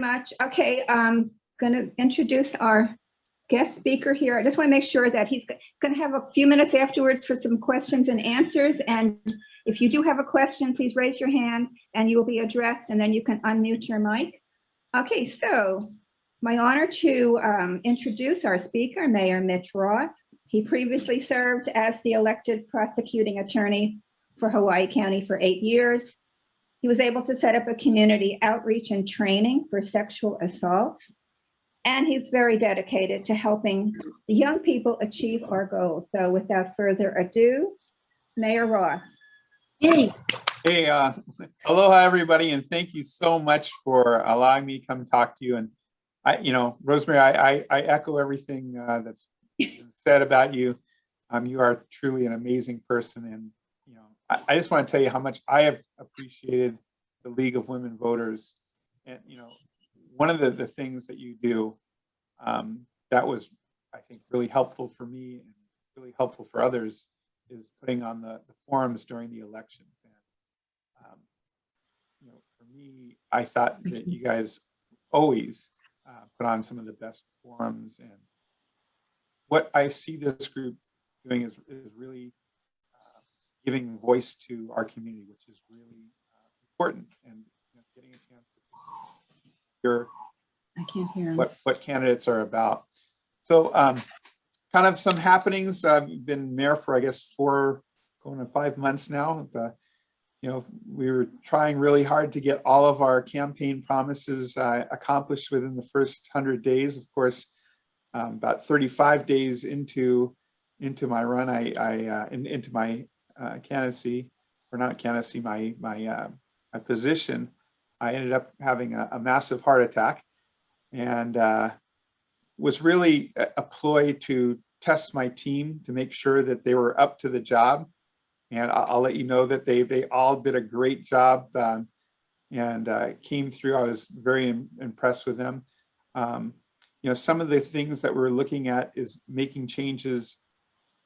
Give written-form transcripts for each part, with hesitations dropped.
much. Okay, I'm going to introduce our guest speaker here. I just want to make sure that he's going to have a few minutes afterwards for some questions and answers. And if you do have a question, please raise your hand and you will be addressed, and then you can unmute your mic. Okay, so my honor to introduce our speaker, Mayor Mitch Roth. He previously served as the elected prosecuting attorney for Hawaii County for 8 years. He was able to set up a community outreach and training for sexual assault. And he's very dedicated to helping the young people achieve our goals. So without further ado, Mayor Roth. Hey, aloha everybody, and thank you so much for allowing me to come talk to you. And Rosemary, I echo everything that's said about you. You are truly an amazing person, and I just want to tell you how much I have appreciated the League of Women Voters. And one of the things that you do that was, I think, really helpful for me and really helpful for others is putting on the forums during the elections. And for me, I thought that you guys always put on some of the best forums. And what I see this group doing is really giving voice to our community, which is really important, and getting a chance to hear I can't hear him. What candidates are about. So kind of some happenings. I've been mayor for, I guess, 4 going on 5 months now. We were trying really hard to get all of our campaign promises accomplished within the first 100 days. Of course, about 35 days into my run, into my candidacy, or not candidacy, my position, I ended up having a massive heart attack, and was really a ploy to test my team to make sure that they were up to the job. And I'll let you know that they all did a great job and came through. I was very impressed with them. Some of the things that we're looking at is making changes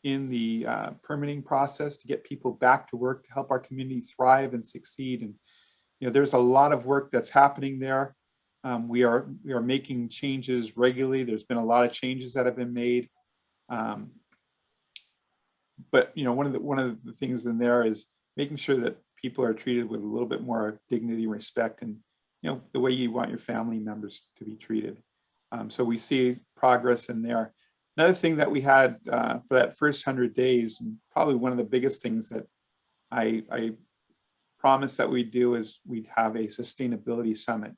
in the permitting process to get people back to work, to help our community thrive and succeed. And there's a lot of work that's happening there. We are making changes regularly. There's been a lot of changes that have been made. But one of the things in there is making sure that people are treated with a little bit more dignity and respect, and the way you want your family members to be treated. So we see progress in there. Another thing that we had for that first 100 days, and probably one of the biggest things that I promised that we'd do, is we'd have a sustainability summit.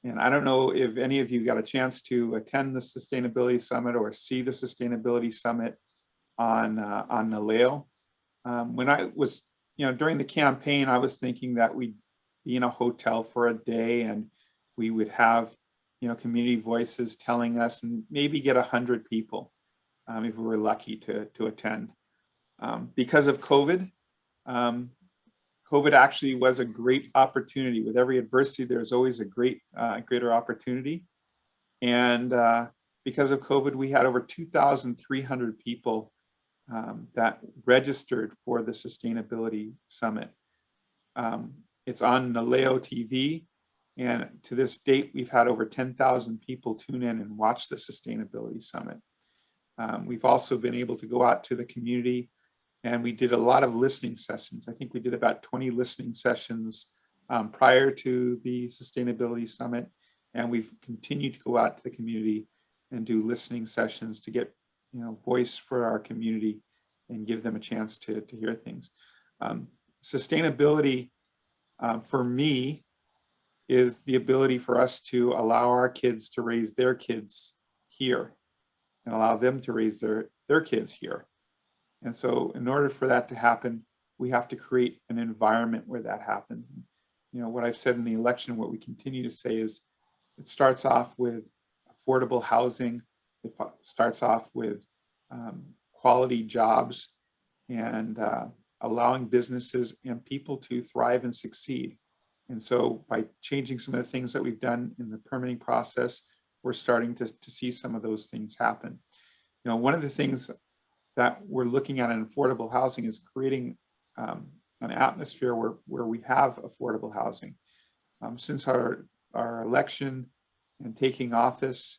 And I don't know if any of you got a chance to attend the Sustainability Summit or see the Sustainability Summit on Naleo. When I was, during the campaign, I was thinking that we'd be in a hotel for a day and we would have, community voices telling us, and maybe get 100 people if we were lucky to attend. Because of COVID, COVID actually was a great opportunity. With every adversity, there's always a greater opportunity. And because of COVID, we had over 2,300 people that registered for the Sustainability Summit. It's on Naleo TV. And to this date, we've had over 10,000 people tune in and watch the Sustainability Summit. We've also been able to go out to the community, and we did a lot of listening sessions. I think we did about 20 listening sessions prior to the Sustainability Summit. And we've continued to go out to the community and do listening sessions to get voice for our community and give them a chance to hear things. Sustainability for me is the ability for us to allow our kids to raise their kids here and allow them to raise their kids here. And so in order for that to happen, we have to create an environment where that happens. What I've said in the election, what we continue to say is, it starts off with affordable housing. It starts off with quality jobs, and allowing businesses and people to thrive and succeed. And so by changing some of the things that we've done in the permitting process, we're starting to see some of those things happen. One of the things that we're looking at in affordable housing is creating an atmosphere where we have affordable housing. Since our election, and taking office,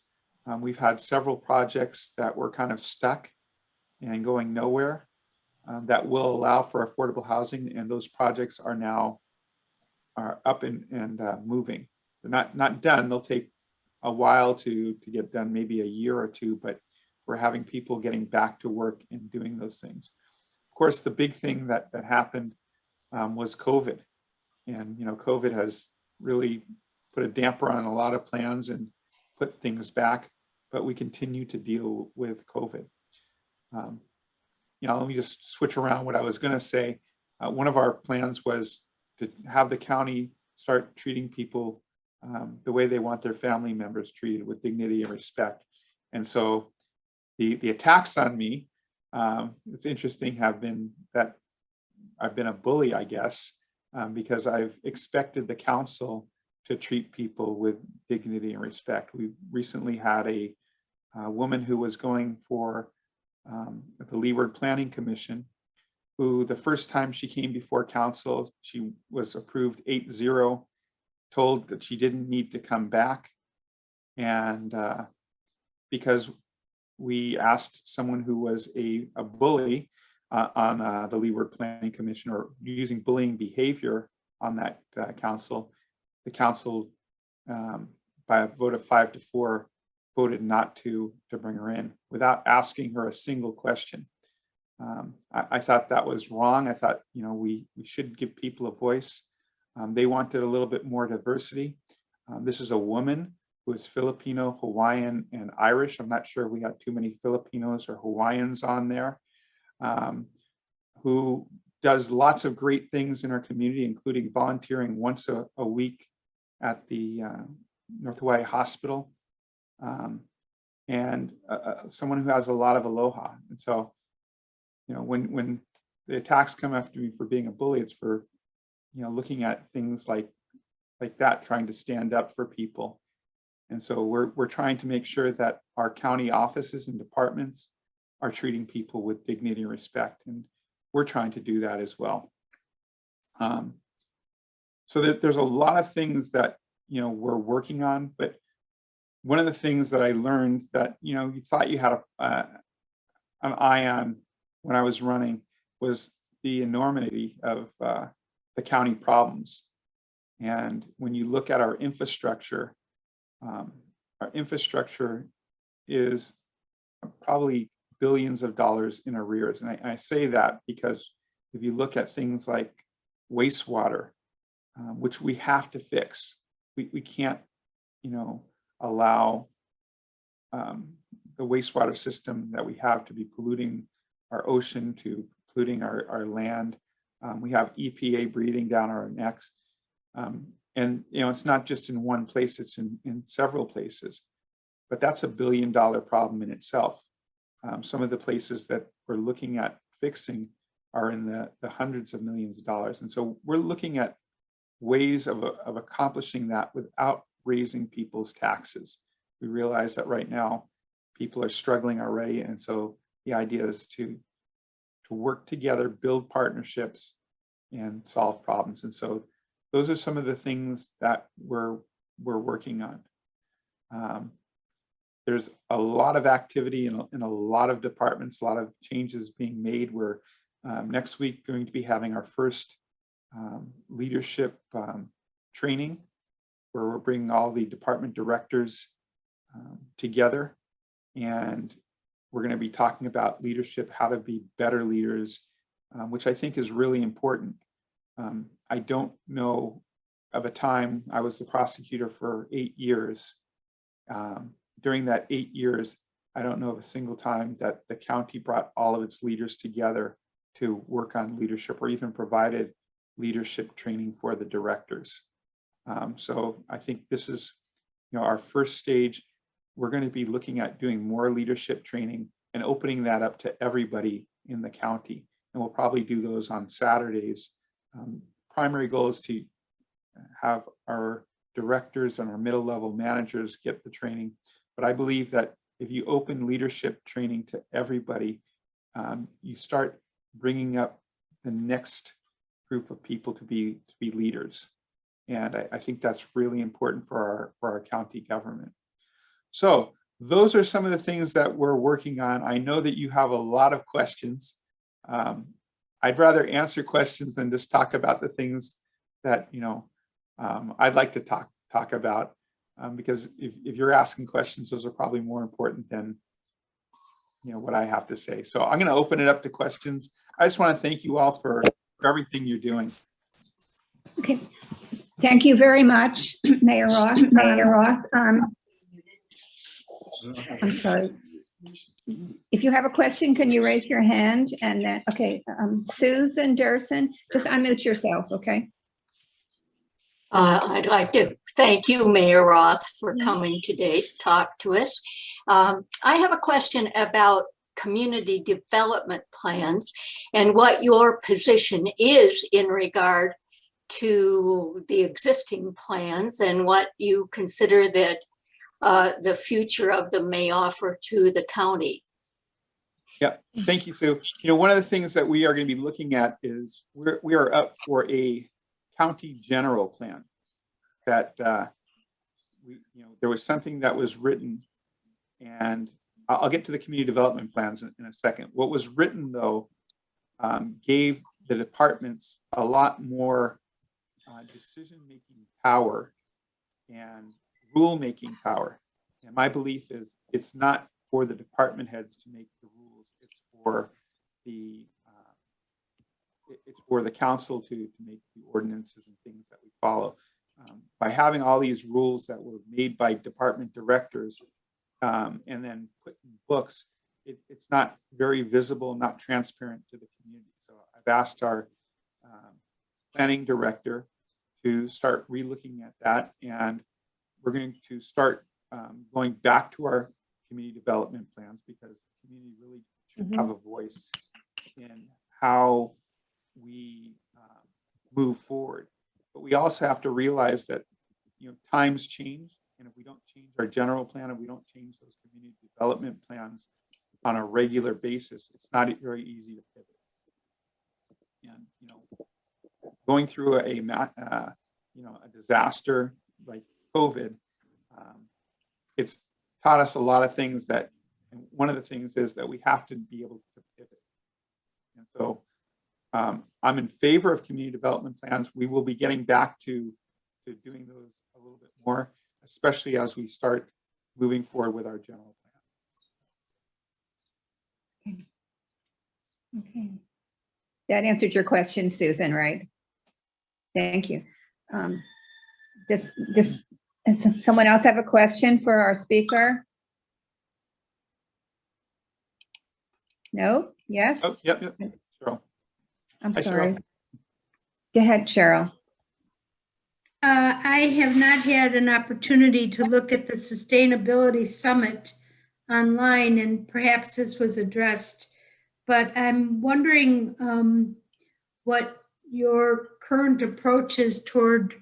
we've had several projects that were kind of stuck and going nowhere that will allow for affordable housing, and those projects are now up and moving. They're not done. They'll take a while to get done, maybe a year or two, but we're having people getting back to work and doing those things. Of course, the big thing that happened was COVID. And, COVID has really put a damper on a lot of plans and put things back, but we continue to deal with COVID. Let me just switch around what I was going to say. One of our plans was to have the county start treating people the way they want their family members treated, with dignity and respect. And so the attacks on me, it's interesting, have been that I've been a bully, I guess, because I've expected the council to treat people with dignity and respect. We recently had a woman who was going for the Leeward Planning Commission, who the first time she came before council, she was approved 8-0, told that she didn't need to come back. And because we asked someone who was a bully on the Leeward Planning Commission, or using bullying behavior on that council, the council, by a vote of 5-4, voted not to bring her in without asking her a single question. I thought that was wrong. I thought, we should give people a voice. They wanted a little bit more diversity. This is a woman who is Filipino, Hawaiian, and Irish. I'm not sure we got too many Filipinos or Hawaiians on there, who does lots of great things in our community, including volunteering once a week at the North Hawaii Hospital, and someone who has a lot of aloha. And so, when the attacks come after me for being a bully, it's for, looking at things like that, trying to stand up for people. And so we're trying to make sure that our county offices and departments are treating people with dignity and respect, and we're trying to do that as well. So there's a lot of things that we're working on, but one of the things that I learned that you thought you had an eye on when I was running was the enormity of the county problems. And when you look at our infrastructure is probably billions of dollars in arrears. And I say that because if you look at things like wastewater, which we have to fix, we can't, allow the wastewater system that we have to be polluting our ocean, to polluting our land. We have EPA breathing down our necks. And it's not just in one place, it's in several places. But that's $1 billion problem in itself. Some of the places that we're looking at fixing are in the hundreds of millions of dollars. And so we're looking at ways of accomplishing that without raising people's taxes. We realize that right now people are struggling already. And so the idea is to work together, build partnerships, and solve problems. And so those are some of the things that we're working on. There's a lot of activity in a lot of departments, a lot of changes being made. We're next week going to be having our first leadership training, where we're bringing all the department directors together, and we're going to be talking about leadership, how to be better leaders, which I think is really important. I don't know of a time. I was the prosecutor for 8 years. During that 8 years, I don't know of a single time that the county brought all of its leaders together to work on leadership, or even provided leadership training for the directors. So I think this is, our first stage. We're going to be looking at doing more leadership training and opening that up to everybody in the county. And we'll probably do those on Saturdays. Primary goal is to have our directors and our middle level managers get the training. But I believe that if you open leadership training to everybody, you start bringing up the next group of people to be leaders. And I think that's really important for our county government. So those are some of the things that we're working on. I know that you have a lot of questions. I'd rather answer questions than just talk about the things that, I'd like to talk about, because if you're asking questions, those are probably more important than, what I have to say. So I'm going to open it up to questions. I just want to thank you all for everything you're doing. Okay. Thank you very much, Mayor Roth. I'm sorry. If you have a question, can you raise your hand? And then, okay, Susan Durson, just unmute yourself, okay? I'd like to thank you, Mayor Roth, for coming today to talk to us. I have a question about community development plans and what your position is in regard to the existing plans and what you consider that the future of them may offer to the county. Yeah, thank you, Sue. One of the things that we are going to be looking at is we are up for a county general plan that there was something that was written, and I'll get to the community development plans in a second. What was written, though, gave the departments a lot more decision-making power and rule-making power. And my belief is it's not for the department heads to make the rules. It's for the council to make the ordinances and things that we follow. By having all these rules that were made by department directors and then put in books, it's not very visible, not transparent to the community. So I've asked our planning director to start re-looking at that, and we're going to start going back to our community development plans, because the community really should have a voice in how we move forward. But we also have to realize that times change, and if we don't change our general plan, and we don't change those community development plans on a regular basis, it's not very easy to pivot. And going through a disaster like COVID, it's taught us a lot of things and one of the things is that we have to be able to pivot. And so I'm in favor of community development plans. We will be getting back to doing those a little bit more, especially as we start moving forward with our general plan. Okay. That answered your question, Susan, right? Thank you. Does someone else have a question for our speaker? No? Yes? Oh, yep. Cheryl. I'm Hi, sorry. Cheryl. Go ahead, Cheryl. I have not had an opportunity to look at the Sustainability Summit online, and perhaps this was addressed, but I'm wondering what your current approach is toward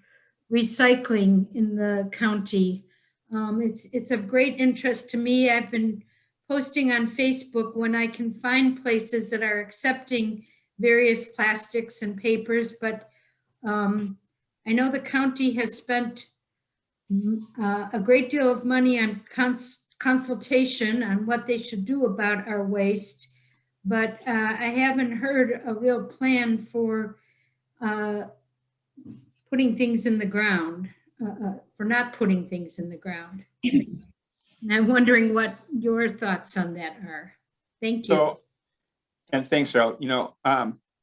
recycling in the county. It's of great interest to me. I've been posting on Facebook when I can find places that are accepting various plastics and papers, but I know the county has spent a great deal of money on consultation on what they should do about our waste, but I haven't heard a real plan for putting things in the ground, for not putting things in the ground. And I'm wondering what your thoughts on that are. Thank you. So, and thanks, Cheryl.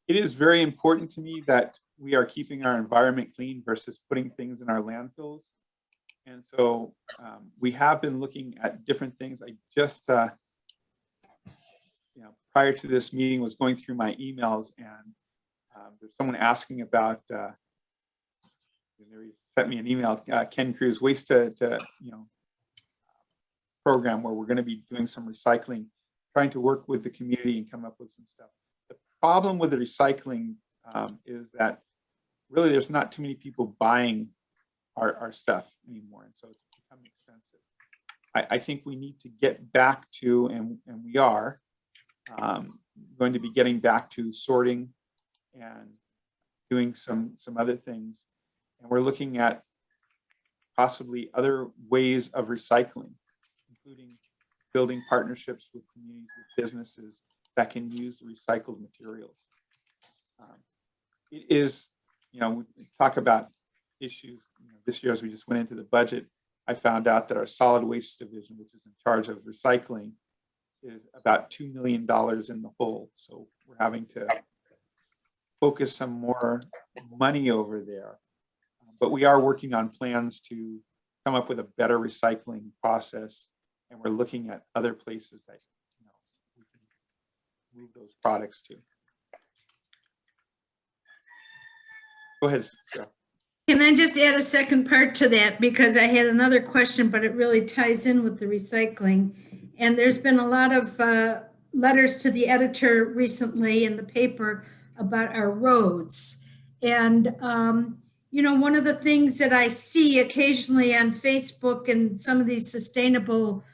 It is very important to me that we are keeping our environment clean versus putting things in our landfills. And so we have been looking at different things. I just, prior to this meeting, was going through my emails, and there's someone asking about, they sent me an email, Ken Cruz Waste to program, where we're going to be doing some recycling, trying to work with the community and come up with some stuff. The problem with the recycling is that really there's not too many people buying our stuff anymore, and so it's become expensive. I think we need to get back to, and we are going to be getting back to sorting and doing some other things, and we're looking at possibly other ways of recycling. building partnerships with communities, with businesses that can use the recycled materials. It is, we talk about issues. This year, as we just went into the budget, I found out that our solid waste division, which is in charge of recycling, is about $2 million in the hole. So we're having to focus some more money over there. But we are working on plans to come up with a better recycling process, and we're looking at other places that we can move those products to. Go ahead, Sarah. Can I just add a second part to that? Because I had another question, but it really ties in with the recycling. And there's been a lot of letters to the editor recently in the paper about our roads. And, one of the things that I see occasionally on Facebook and some of these sustainable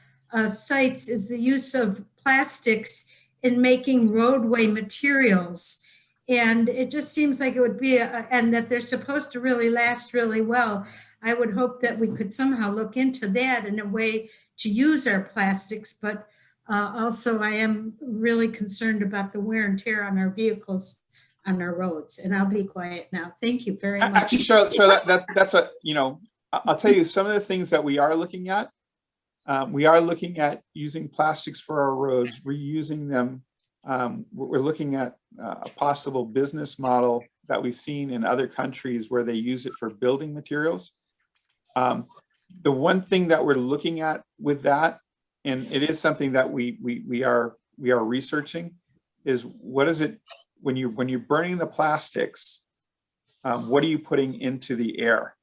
sites is the use of plastics in making roadway materials. And it just seems like it would be, and that they're supposed to really last really well. I would hope that we could somehow look into that in a way to use our plastics, but also I am really concerned about the wear and tear on our vehicles, on our roads. And I'll be quiet now. Thank you very much. Actually, Charlotte, that's a, I'll tell you some of the things that we are looking at. We are looking at using plastics for our roads, reusing them. We're looking at a possible business model that we've seen in other countries where they use it for building materials. The one thing that we're looking at with that, and it is something that we are researching, is what is it when you're burning the plastics? What are you putting into the air?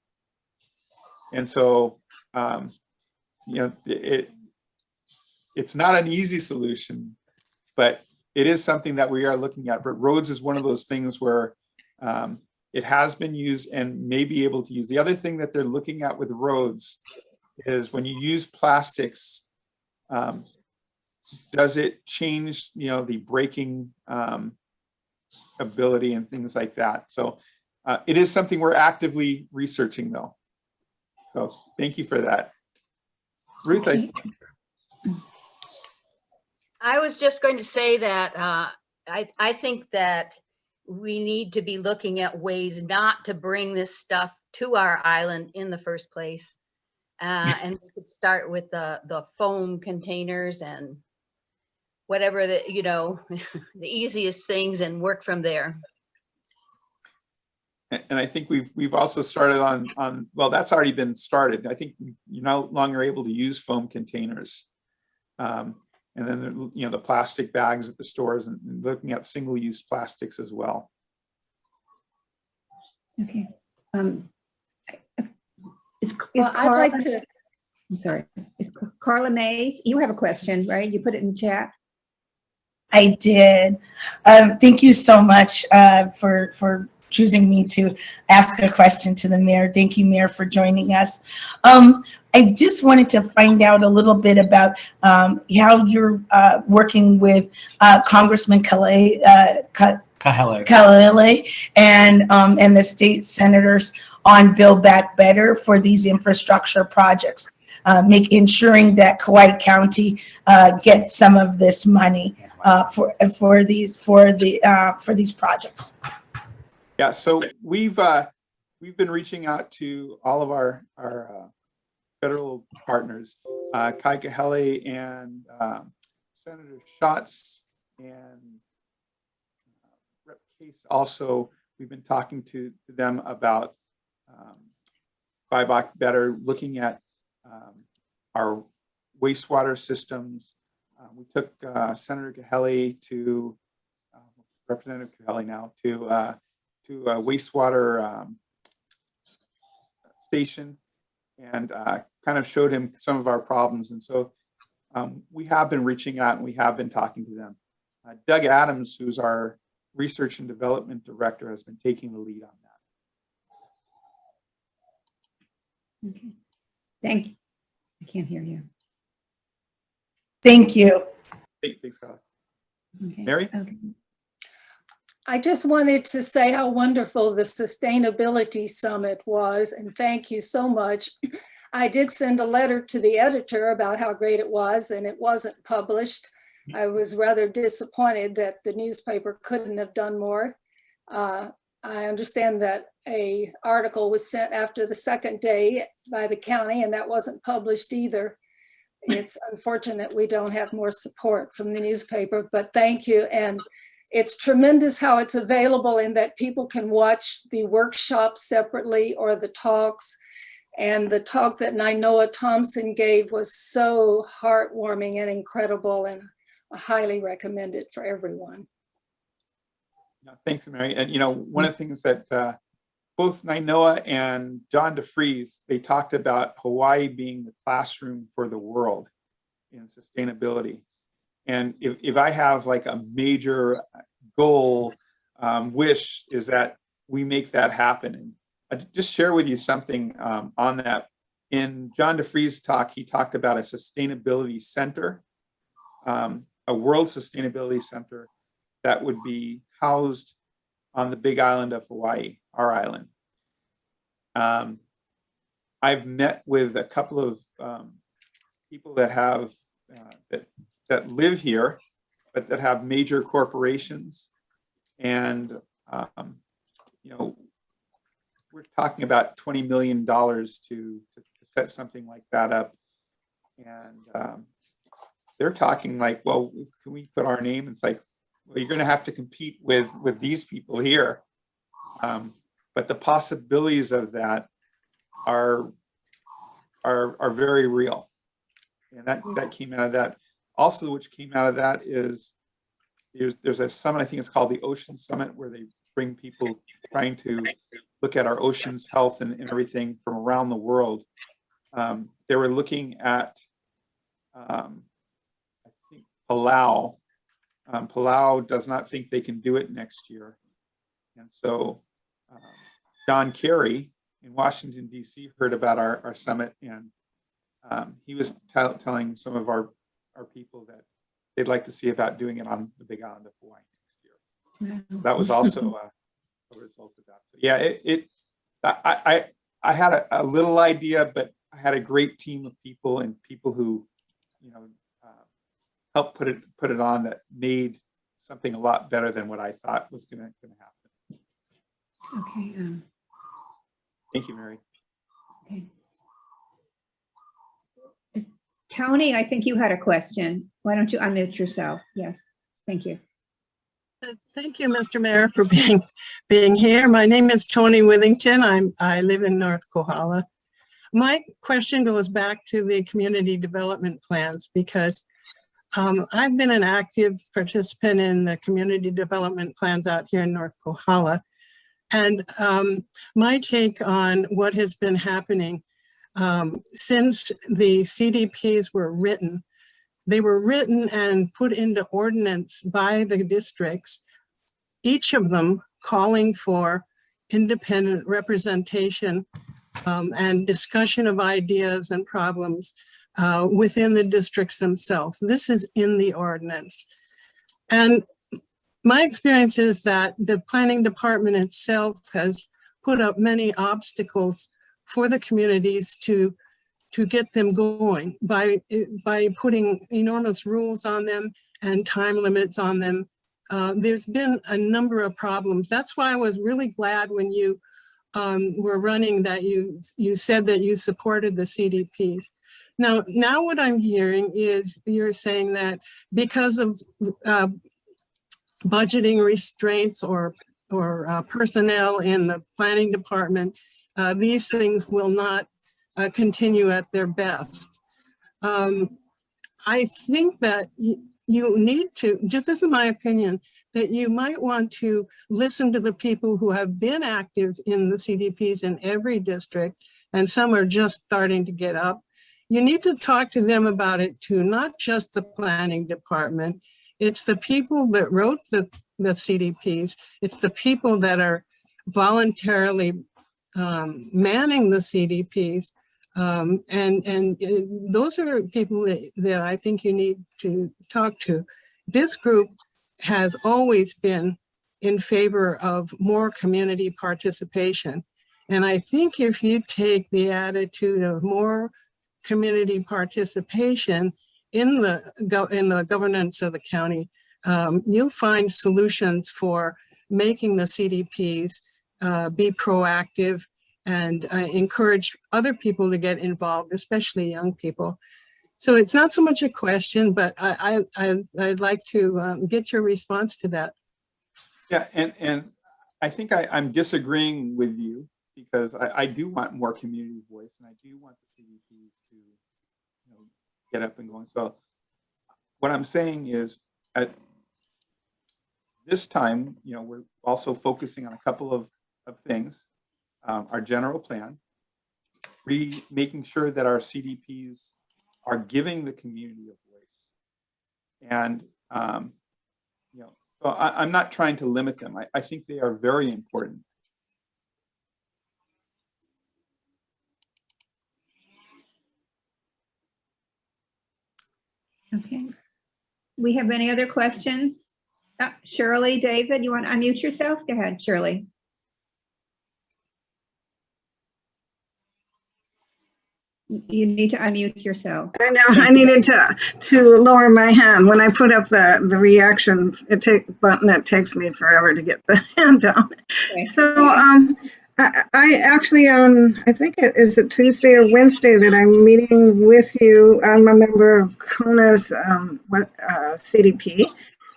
And so it's not an easy solution, but it is something that we are looking at. But roads is one of those things where it has been used and may be able to use. The other thing that they're looking at with roads is when you use plastics, does it change, the braking ability and things like that? So it is something we're actively researching, though. So thank you for that. Ruth, I was just going to say that I think that we need to be looking at ways not to bring this stuff to our island in the first place. And we could start with the foam containers and whatever the easiest things and work from there. and I think we've also started on well, that's already been started. I think you're no longer able to use foam containers. And then, the plastic bags at the stores, and looking at single-use plastics as well. Okay. I'd like to. I'm sorry. Is Carla Mays, you have a question, right? You put it in the chat. I did. Thank you so much for choosing me to ask a question to the mayor. Thank you, Mayor, for joining us. I just wanted to find out a little bit about how you're working with Congressman Kalele and the state senators on Build Back Better for these infrastructure projects, ensuring that Kauai County gets some of this money for these projects. Yeah, so we've been reaching out to all of our federal partners, Kai Kahele and Senator Schatz and Rep. Case. Also, we've been talking to them about Buy Back Better, looking at our wastewater systems. We took Senator Kahele to Representative Kahele now to a wastewater station and kind of showed him some of our problems. And so we have been reaching out and we have been talking to them. Doug Adams, who's our research and development director, has been taking the lead on that. Okay. Thank you. I can't hear you. Thank you. Thanks, Carla. Okay. Mary? Okay. I just wanted to say how wonderful the Sustainability Summit was, and thank you so much. I did send a letter to the editor about how great it was, and it wasn't published. I was rather disappointed that the newspaper couldn't have done more. I understand that an article was sent after the second day by the county, and that wasn't published either. It's unfortunate we don't have more support from the newspaper, but thank you. And it's tremendous how it's available in that people can watch the workshops separately or the talks. And the talk that Nainoa Thompson gave was so heartwarming and incredible, and I highly recommend it for everyone. No, thanks, Mary. And, you know, one of the things that both Nainoa and John DeFries, they talked about Hawaii being the classroom for the world in sustainability. And if I have like a major goal, wish is that we make that happen. And I'll just share with you something on that. In John DeFries' talk, he talked about a sustainability center, a world sustainability center that would be housed on the big island of Hawaii, our island. I've met with a couple of people that have that live here, but that have major corporations, and you know, we're talking about $20 million to set something like that up, and they're talking like, well, can we put our name? It's like, well, you're going to have to compete with these people here, but the possibilities of that are very real, and that came out of that. Also, which came out of that is there's a summit, I think it's called the Ocean Summit, where they bring people trying to look at our oceans health and everything from around the world. They were looking at I think Palau. Palau does not think they can do it next year, and so John Kerry in Washington D.C. heard about our summit, and he was telling some of our people that they'd like to see about doing it on the big island of Hawaii next year. That was also a result of that. So yeah, I had a little idea, but I had a great team of people and people who, you know, helped put it on, that made something a lot better than what I thought was going to happen. Okay. Thank you, Mary. Okay. Tony, I think you had a question. Why don't you unmute yourself? Yes, thank you. Thank you, Mr. Mayor, for being here. My name is Tony Withington. I live in North Kohala. My question goes back to the community development plans, because I've been an active participant in the community development plans out here in North Kohala. And my take on what has been happening since the CDPs were written, they were written and put into ordinance by the districts, each of them calling for independent representation and discussion of ideas and problems within the districts themselves. This is in the ordinance. And my experience is that the planning department itself has put up many obstacles for the communities to get them going by putting enormous rules on them and time limits on them. There's been a number of problems. That's why I was really glad when you were running that you said that you supported the CDPs. Now what I'm hearing is you're saying that because of budgeting restraints or personnel in the planning department, these things will not continue at their best. I think that you need to, just this is my opinion, that you might want to listen to the people who have been active in the CDPs in every district, and some are just starting to get up. You need to talk to them about it too, not just the planning department. It's the people that wrote the CDPs. It's the people that are voluntarily manning the CDPs. And those are people that I think you need to talk to. This group has always been in favor of more community participation. And I think if you take the attitude of more community participation in the governance of the county, you'll find solutions for making the CDPs be proactive and encourage other people to get involved, especially young people. So it's not so much a question, but I'd like to get your response to that. Yeah, and I think I'm disagreeing with you, because I do want more community voice, and I do want the CDPs to, you know, get up and going. So what I'm saying is, at this time, you know, we're also focusing on a couple of things. Our general plan, making sure that our CDPs are giving the community a voice. And, you know, so I'm not trying to limit them. I think they are very important. Okay. We have any other questions? Shirley, David, you want to unmute yourself? Go ahead, Shirley. You need to unmute yourself. I know, I needed to lower my hand. When I put up the reaction button, it takes me forever to get the hand down. Okay. So I actually I think it Tuesday or Wednesday that I'm meeting with you. I'm a member of KONA's CDP,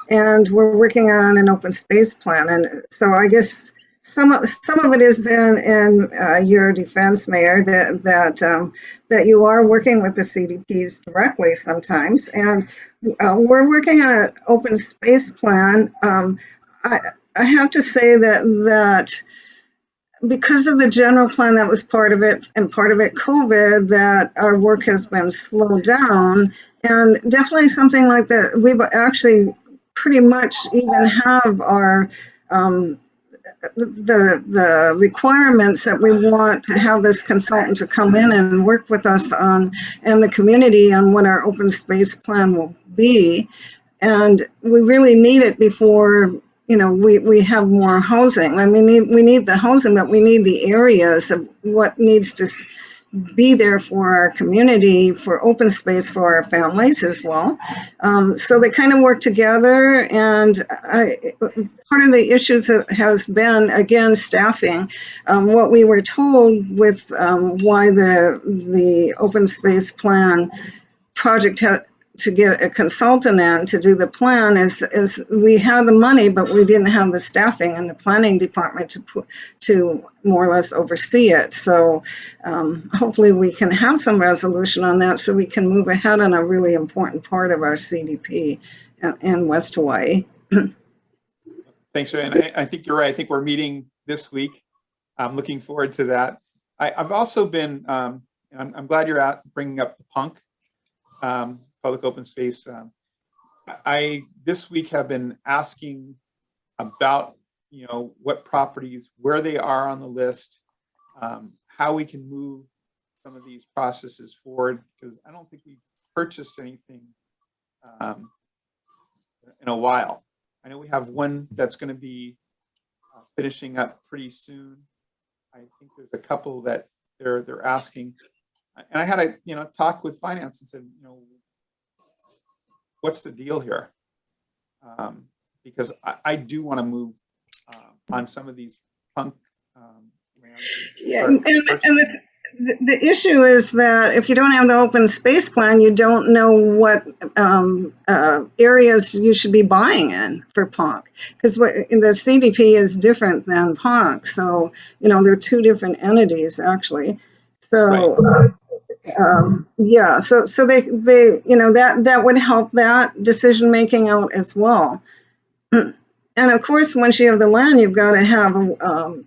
and we're working on an open space plan. And so I guess some of it is in your defense, Mayor, that you are working with the CDPs directly sometimes, and we're working on an open space plan. I have to say that because of the general plan that was part of it, and part of it COVID, that our work has been slowed down, and definitely something like that. We've actually pretty much even have our the requirements that we want to have this consultant to come in and work with us on, and the community, on what our open space plan will be. And we really need it before, you know, we have more housing. I mean, we need the housing, but we need the areas of what needs to be there for our community, for open space for our families as well. So they kind of work together, and part of the issues has been, again, staffing. What we were told with why the open space plan project had to get a consultant in to do the plan is we had the money, but we didn't have the staffing in the planning department to more or less oversee it. So hopefully we can have some resolution on that, so we can move ahead on a really important part of our CDP in West Hawaii. Thanks, and I think you're right. I think we're meeting this week. I'm looking forward to that. I've also been, I'm glad you're out bringing up the PUNC, public open space. I this week have been asking about, you know, what properties, where they are on the list, how we can move some of these processes forward, because I don't think we've purchased anything in a while. I know we have one that's going to be finishing up pretty soon. I think there's a couple that they're asking, and I had a talk with finance and said, you know, what's the deal here? Because I do want to move on some of these PUNC lands. Yeah, and the issue is that if you don't have the open space plan, you don't know what areas you should be buying in for PUNC, because the CDP is different than PUNC. So, you know, they're two different entities actually. So. Right. Yeah, so they you know, that would help that decision making out as well. And of course, once you have the land, you've got to have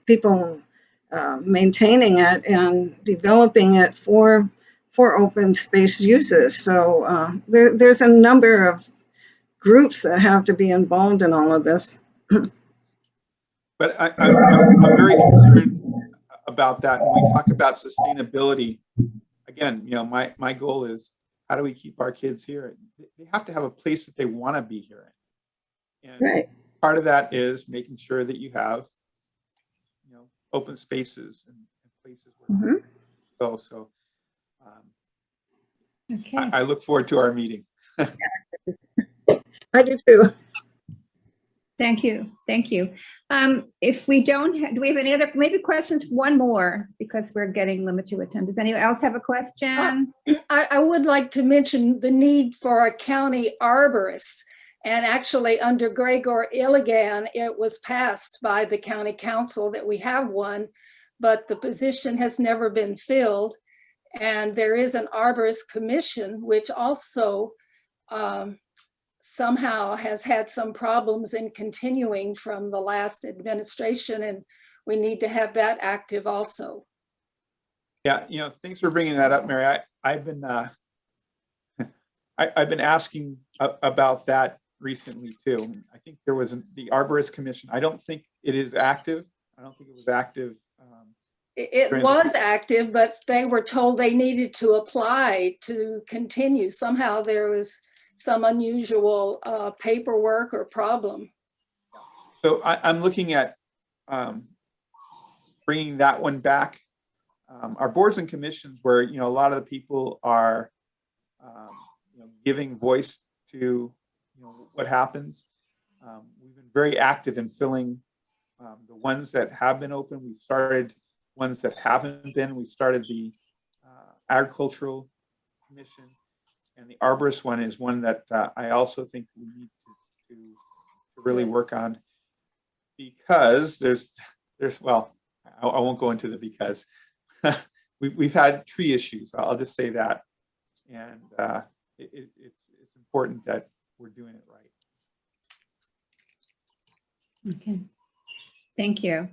people maintaining it and developing it for open space uses. So there's a number of groups that have to be involved in all of this. But I'm very concerned about that when we talk about sustainability. Again, you know, my goal is, how do we keep our kids here? They have to have a place that they want to be here in. And right. Part of that is making sure that you have, you know, open spaces and places where Mhm. people go. So Okay. I look forward to our meeting. I do too. Thank you. Thank you. If we don't, do we have any other, maybe questions? One more, because we're getting limited with time. Does anyone else have a question? I would like to mention the need for a county arborist. And actually, under Gregor Illigan, it was passed by the county council that we have one, but the position has never been filled. And there is an Arborist Commission, which also somehow has had some problems in continuing from the last administration, and we need to have that active also. Yeah, thanks for bringing that up, Mary. I've been I've been asking about that recently too. I think there was the Arborist Commission. I don't think it is active. I don't think it was active. It was active, but they were told they needed to apply to continue. Somehow there was some unusual paperwork or problem. So I'm looking at bringing that one back. Our boards and commissions, where a lot of the people are giving voice to what happens. We've been very active in filling the ones that have been open. We've started ones that haven't been. We started the Agricultural Commission, and the Arborist one is one that I also think we need to really work on, because there's well, I won't go into the because. We've had tree issues. I'll just say that, and it's important that we're doing it right. Okay. Thank you.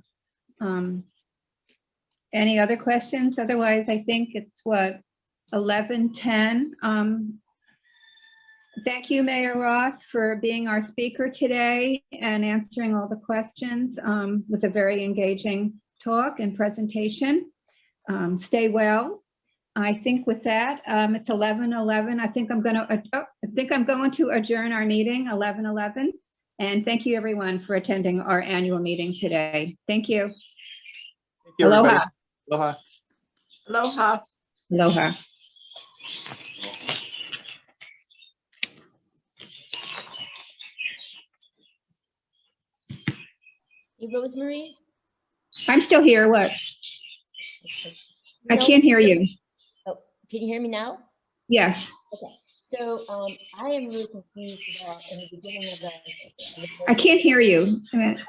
Any other questions? Otherwise, I think it's what, 11:10. Thank you, Mayor Roth, for being our speaker today and answering all the questions. It was a very engaging talk and presentation. Stay well. I think with that, it's 11:11. I think I'm going to adjourn our meeting, 11:11. And thank you, everyone, for attending our annual meeting today. Thank you. Thank you, everybody. Aloha. Aloha. Aloha. Aloha. Hey, Rosemary? I'm still here. What? I No. can't hear you. Oh, can you hear me now? Yes. Okay. So I am really confused about in the beginning of the I can't hear you. Okay.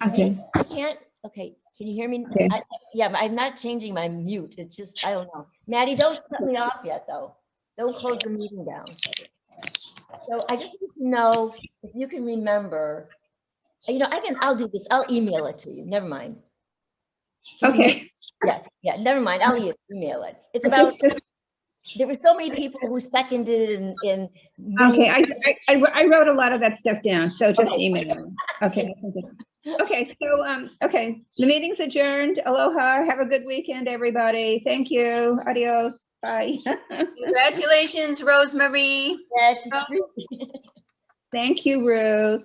I can't. Okay. Can you hear me? Okay. Yeah, but I'm not changing my mute. It's just, I don't know. Maddie, don't cut me off yet, though. Don't close the meeting down. So I just need to know if you can remember. I'll do this. I'll email it to you. Never mind. Okay. Yeah, never mind. I'll email it. It's about, there were so many people who seconded in. Okay, I wrote a lot of that stuff down, so just email me. Okay. Okay, so, okay, the meeting's adjourned. Aloha, have a good weekend, everybody. Thank you. Adios. Bye. Congratulations, Rosemary. Yeah, she's free. Thank you, Ruth.